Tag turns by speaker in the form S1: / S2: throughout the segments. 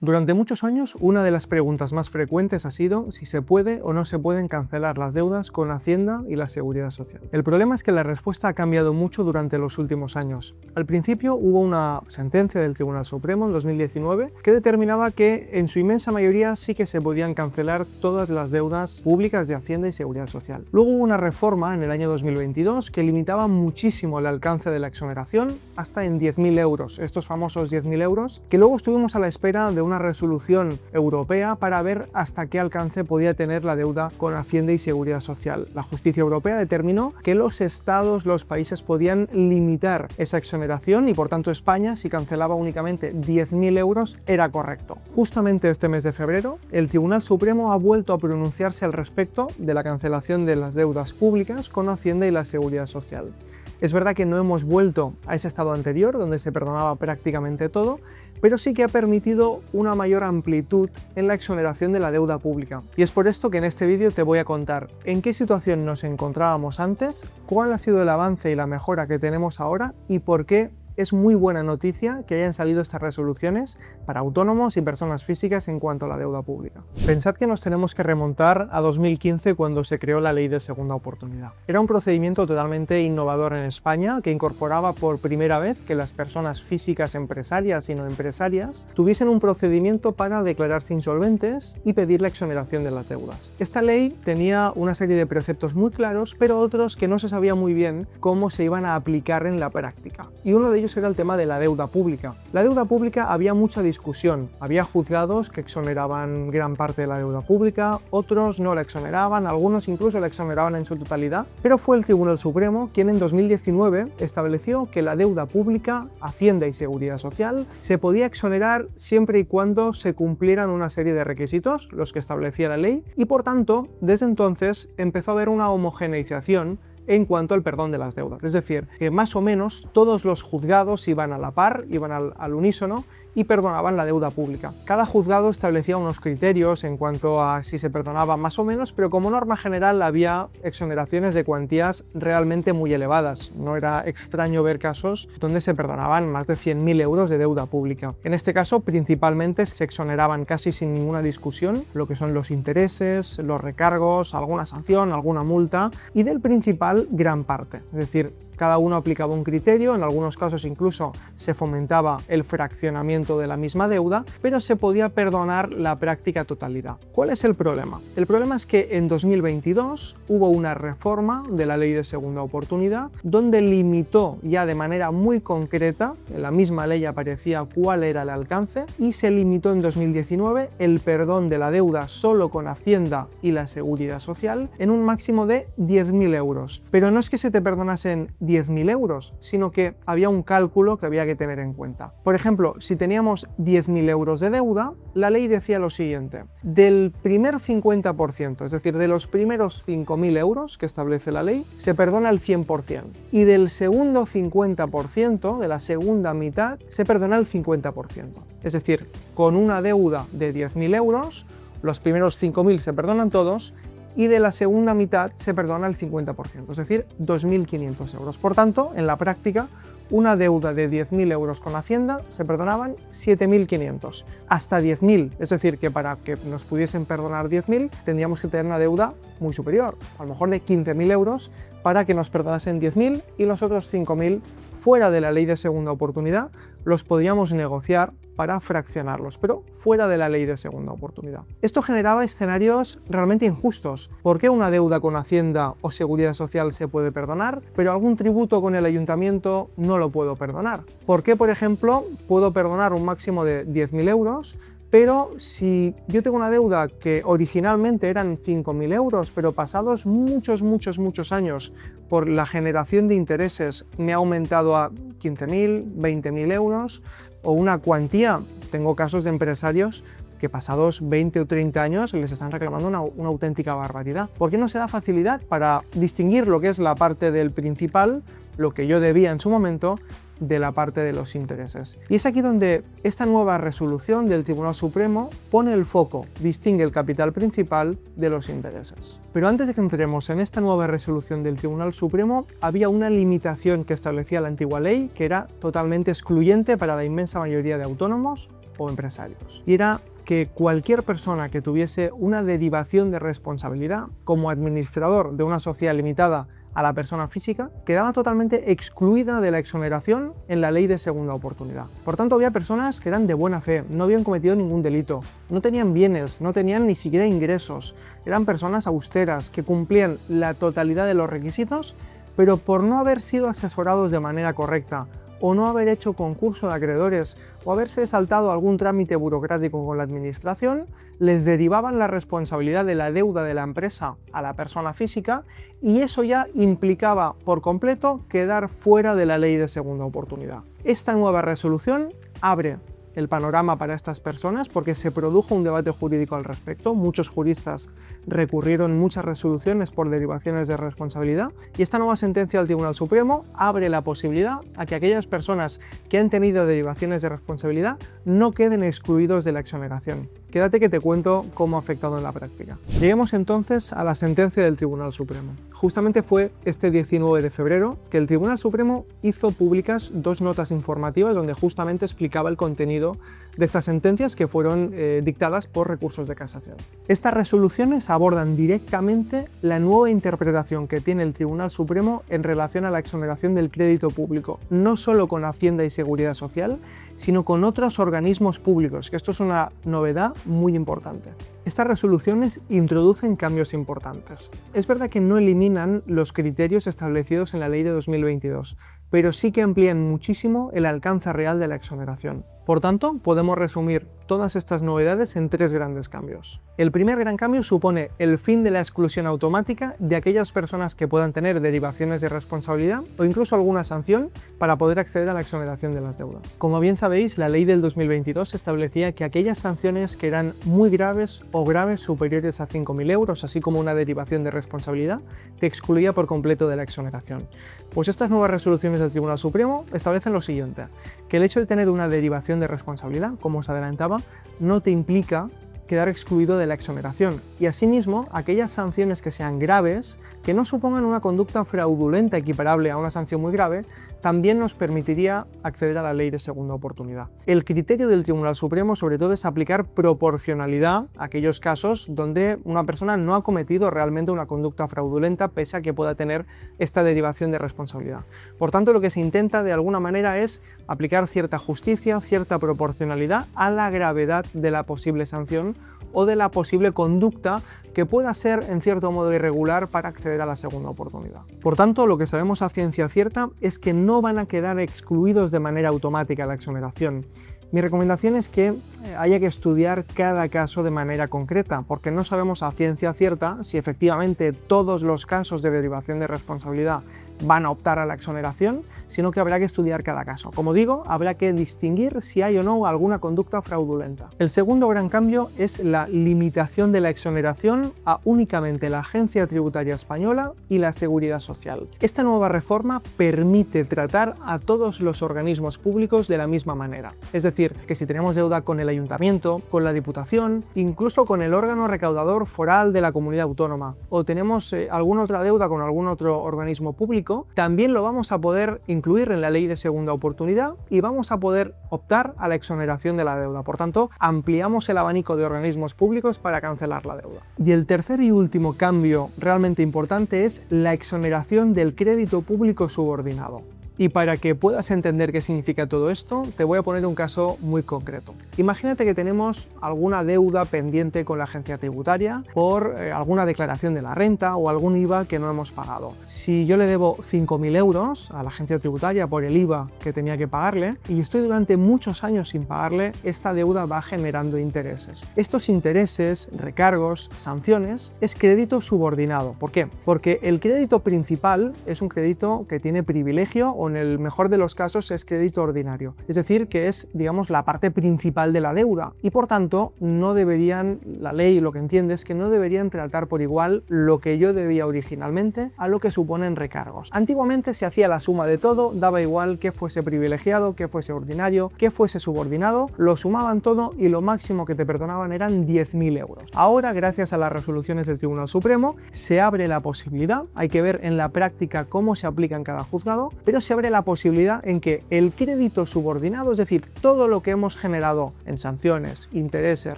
S1: Durante muchos años, una de las preguntas más frecuentes ha sido si se puede o no se pueden cancelar las deudas con Hacienda y la Seguridad Social. El problema es que la respuesta ha cambiado mucho durante los últimos años. Al principio hubo una sentencia del Tribunal Supremo en 2019 que determinaba que en su inmensa mayoría sí que se podían cancelar todas las deudas públicas de Hacienda y Seguridad Social. Luego hubo una reforma en el año 2022 que limitaba muchísimo el alcance de la exoneración hasta en 10.000 euros, estos famosos 10.000 euros, que luego estuvimos a la espera de una resolución europea para ver hasta qué alcance podía tener la deuda con Hacienda y Seguridad Social. La justicia europea determinó que los estados, los países podían limitar esa exoneración y por tanto España, si cancelaba únicamente 10.000 euros, era correcto. Justamente este mes de febrero, el Tribunal Supremo ha vuelto a pronunciarse al respecto de la cancelación de las deudas públicas con Hacienda y la Seguridad Social. Es verdad que no hemos vuelto a ese estado anterior, donde se perdonaba prácticamente todo, pero sí que ha permitido una mayor amplitud en la exoneración de la deuda pública. Y es por esto que en este vídeo te voy a contar en qué situación nos encontrábamos antes, cuál ha sido el avance y la mejora que tenemos ahora y por qué es muy buena noticia que hayan salido estas resoluciones para autónomos y personas físicas en cuanto a la deuda pública. Pensad que nos tenemos que remontar a 2015 cuando se creó la Ley de Segunda Oportunidad. Era un procedimiento totalmente innovador en España que incorporaba por primera vez que las personas físicas empresarias y no empresarias tuviesen un procedimiento para declararse insolventes y pedir la exoneración de las deudas. Esta ley tenía una serie de preceptos muy claros, pero otros que no se sabía muy bien cómo se iban a aplicar en la práctica. Y uno de ellos era el tema de la deuda pública. La deuda pública había mucha discusión. Había juzgados que exoneraban gran parte de la deuda pública, otros no la exoneraban, algunos incluso la exoneraban en su totalidad, pero fue el Tribunal Supremo quien en 2019 estableció que la deuda pública, Hacienda y Seguridad Social, se podía exonerar siempre y cuando se cumplieran una serie de requisitos, los que establecía la ley, y por tanto, desde entonces empezó a haber una homogeneización en cuanto al perdón de las deudas. Es decir, que más o menos todos los juzgados iban a la par, iban al unísono y perdonaban la deuda pública. Cada juzgado establecía unos criterios en cuanto a si se perdonaba más o menos, pero como norma general había exoneraciones de cuantías realmente muy elevadas. No era extraño ver casos donde se perdonaban más de 100.000 euros de deuda pública. En este caso, principalmente se exoneraban casi sin ninguna discusión lo que son los intereses, los recargos, alguna sanción, alguna multa y del principal gran parte. Es decir, cada uno aplicaba un criterio, en algunos casos incluso se fomentaba el fraccionamiento de la misma deuda, pero se podía perdonar la práctica totalidad. ¿Cuál es el problema? El problema es que en 2022 hubo una reforma de la Ley de Segunda Oportunidad donde limitó ya de manera muy concreta, en la misma ley aparecía cuál era el alcance y se limitó en 2019 el perdón de la deuda solo con Hacienda y la Seguridad Social en un máximo de 10.000 euros. Pero no es que se te perdonasen 10.000 euros, sino que había un cálculo que había que tener en cuenta. Por ejemplo, si teníamos 10.000 euros de deuda, la ley decía lo siguiente: del primer 50%, es decir, de los primeros 5.000 euros que establece la ley, se perdona el 100%, y del segundo 50%, de la segunda mitad, se perdona el 50%. Es decir, con una deuda de 10.000 euros, los primeros 5.000 se perdonan todos, y de la segunda mitad se perdona el 50%, es decir, 2.500 euros. Por tanto, en la práctica, una deuda de 10.000 euros con Hacienda se perdonaban 7.500, hasta 10.000, es decir, que para que nos pudiesen perdonar 10.000 tendríamos que tener una deuda muy superior, a lo mejor de 15.000 euros, para que nos perdonasen 10.000 y los otros 5.000 fuera de la Ley de Segunda Oportunidad los podíamos negociar para fraccionarlos, pero fuera de la Ley de Segunda Oportunidad. Esto generaba escenarios realmente injustos. ¿Por qué una deuda con Hacienda o Seguridad Social se puede perdonar, pero algún tributo con el ayuntamiento no lo puedo perdonar? ¿Por qué, por ejemplo, puedo perdonar un máximo de 10.000 euros, pero si yo tengo una deuda que originalmente eran 5.000 euros, pero pasados muchos años por la generación de intereses me ha aumentado a 15.000, 20.000 euros o una cuantía? Tengo casos de empresarios que pasados 20 o 30 años les están reclamando una auténtica barbaridad. ¿Por qué no se da facilidad para distinguir lo que es la parte del principal, lo que yo debía en su momento, de la parte de los intereses? Y es aquí donde esta nueva resolución del Tribunal Supremo pone el foco, distingue el capital principal de los intereses. Pero antes de que entremos en esta nueva resolución del Tribunal Supremo, había una limitación que establecía la antigua ley, que era totalmente excluyente para la inmensa mayoría de autónomos o empresarios. Y era que cualquier persona que tuviese una derivación de responsabilidad como administrador de una sociedad limitada a la persona física, quedaba totalmente excluida de la exoneración en la ley de segunda oportunidad. Por tanto, había personas que eran de buena fe, no habían cometido ningún delito, no tenían bienes, no tenían ni siquiera ingresos, eran personas austeras que cumplían la totalidad de los requisitos, pero por no haber sido asesorados de manera correcta, o no haber hecho concurso de acreedores, o haberse saltado algún trámite burocrático con la administración, les derivaban la responsabilidad de la deuda de la empresa a la persona física, y eso ya implicaba por completo quedar fuera de la ley de segunda oportunidad. Esta nueva resolución abre el panorama para estas personas porque se produjo un debate jurídico al respecto. Muchos juristas recurrieron muchas resoluciones por derivaciones de responsabilidad y esta nueva sentencia del Tribunal Supremo abre la posibilidad a que aquellas personas que han tenido derivaciones de responsabilidad no queden excluidos de la exoneración. Quédate que te cuento cómo ha afectado en la práctica. Lleguemos entonces a la sentencia del Tribunal Supremo. Justamente fue este 19 de febrero que el Tribunal Supremo hizo públicas dos notas informativas donde justamente explicaba el contenido de estas sentencias que fueron dictadas por recursos de casación. Estas resoluciones abordan directamente la nueva interpretación que tiene el Tribunal Supremo en relación a la exoneración del crédito público, no solo con Hacienda y Seguridad Social, sino con otros organismos públicos, que esto es una novedad muy importante. Estas resoluciones introducen cambios importantes. Es verdad que no eliminan los criterios establecidos en la ley de 2022, pero sí que amplían muchísimo el alcance real de la exoneración. Por tanto, podemos resumir todas estas novedades en tres grandes cambios. El primer gran cambio supone el fin de la exclusión automática de aquellas personas que puedan tener derivaciones de responsabilidad o incluso alguna sanción para poder acceder a la exoneración de las deudas. Como bien sabéis, la ley del 2022 establecía que aquellas sanciones que eran muy graves o graves superiores a 5.000 euros, así como una derivación de responsabilidad, te excluía por completo de la exoneración. Pues estas nuevas resoluciones del Tribunal Supremo establecen lo siguiente, que el hecho de tener una derivación de responsabilidad, como os adelantaba, no te implica quedar excluido de la exoneración y asimismo aquellas sanciones que sean graves, que no supongan una conducta fraudulenta equiparable a una sanción muy grave, también nos permitiría acceder a la ley de segunda oportunidad. El criterio del Tribunal Supremo sobre todo es aplicar proporcionalidad a aquellos casos donde una persona no ha cometido realmente una conducta fraudulenta pese a que pueda tener esta derivación de responsabilidad. Por tanto, lo que se intenta de alguna manera es aplicar cierta justicia, cierta proporcionalidad a la gravedad de la posible sanción o de la posible conducta que pueda ser en cierto modo irregular para acceder a la segunda oportunidad. Por tanto, lo que sabemos a ciencia cierta es que no van a quedar excluidos de manera automática la exoneración. Mi recomendación es que haya que estudiar cada caso de manera concreta, porque no sabemos a ciencia cierta si efectivamente todos los casos de derivación de responsabilidad van a optar a la exoneración, sino que habrá que estudiar cada caso. Como digo, habrá que distinguir si hay o no alguna conducta fraudulenta. El segundo gran cambio es la limitación de la exoneración a únicamente la Agencia Tributaria Española y la Seguridad Social. Esta nueva reforma permite tratar a todos los organismos públicos de la misma manera. Es decir, que si tenemos deuda con el Ayuntamiento, con la Diputación, incluso con el órgano recaudador foral de la comunidad autónoma, o tenemos alguna otra deuda con algún otro organismo público, también lo vamos a poder incluir en la ley de segunda oportunidad y vamos a poder optar a la exoneración de la deuda. Por tanto, ampliamos el abanico de organismos públicos para cancelar la deuda. Y el tercer y último cambio realmente importante es la exoneración del crédito público subordinado. Y para que puedas entender qué significa todo esto, te voy a poner un caso muy concreto. Imagínate que tenemos alguna deuda pendiente con la agencia tributaria por alguna declaración de la renta o algún IVA que no hemos pagado. Si yo le debo 5.000 euros a la agencia tributaria por el IVA que tenía que pagarle y estoy durante muchos años sin pagarle, esta deuda va generando intereses. Estos intereses, recargos, sanciones, es crédito subordinado. ¿Por qué? Porque el crédito principal es un crédito que tiene privilegio o en el mejor de los casos es crédito ordinario, es decir, que es, digamos, la parte principal de la deuda y por tanto no deberían, la ley lo que entiende es que no deberían tratar por igual lo que yo debía originalmente a lo que suponen recargos. Antiguamente se hacía la suma de todo, daba igual que fuese privilegiado, que fuese ordinario, que fuese subordinado, lo sumaban todo y lo máximo que te perdonaban eran 10.000 euros. Ahora, gracias a las resoluciones del Tribunal Supremo, se abre la posibilidad, hay que ver en la práctica cómo se aplica en cada juzgado, pero se se abre la posibilidad en que el crédito subordinado, es decir, todo lo que hemos generado en sanciones, intereses,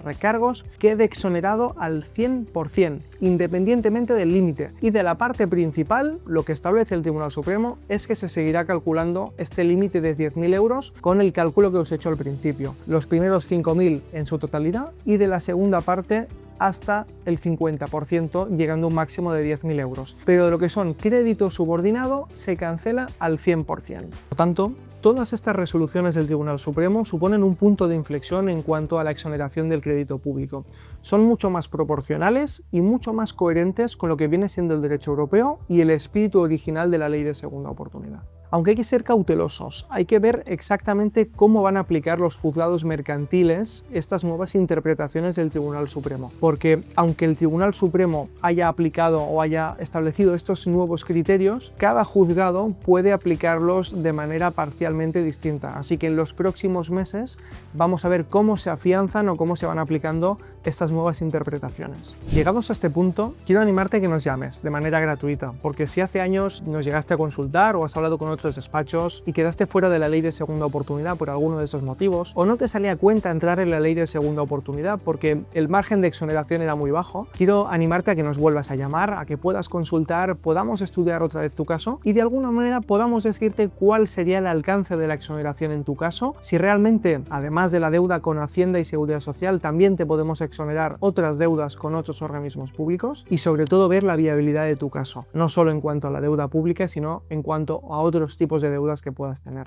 S1: recargos, quede exonerado al 100%, independientemente del límite. Y de la parte principal, lo que establece el Tribunal Supremo es que se seguirá calculando este límite de 10.000 euros con el cálculo que os he hecho al principio. Los primeros 5.000 en su totalidad y de la segunda parte hasta el 50%, llegando a un máximo de 10.000 euros. Pero de lo que son crédito subordinado se cancela al 100%. Por tanto, todas estas resoluciones del Tribunal Supremo suponen un punto de inflexión en cuanto a la exoneración del crédito público. Son mucho más proporcionales y mucho más coherentes con lo que viene siendo el derecho europeo y el espíritu original de la ley de segunda oportunidad. Aunque hay que ser cautelosos, hay que ver exactamente cómo van a aplicar los juzgados mercantiles estas nuevas interpretaciones del Tribunal Supremo. Porque aunque el Tribunal Supremo haya aplicado o haya establecido estos nuevos criterios, cada juzgado puede aplicarlos de manera parcialmente distinta. Así que en los próximos meses vamos a ver cómo se afianzan o cómo se van aplicando estas nuevas interpretaciones. Llegados a este punto, quiero animarte a que nos llames de manera gratuita, porque si hace años nos llegaste a consultar o has hablado con otros despachos y quedaste fuera de la ley de segunda oportunidad por alguno de esos motivos, o no te salía a cuenta entrar en la ley de segunda oportunidad porque el margen de exoneración era muy bajo, quiero animarte a que nos vuelvas a llamar, a que puedas consultar, podamos estudiar otra vez tu caso y de alguna manera podamos decirte cuál sería el alcance de la exoneración en tu caso, si realmente, además de la deuda con Hacienda y Seguridad Social, también te podemos exonerar otras deudas con otros organismos públicos y sobre todo ver la viabilidad de tu caso, no solo en cuanto a la deuda pública, sino en cuanto a otros tipos de deudas que puedas tener.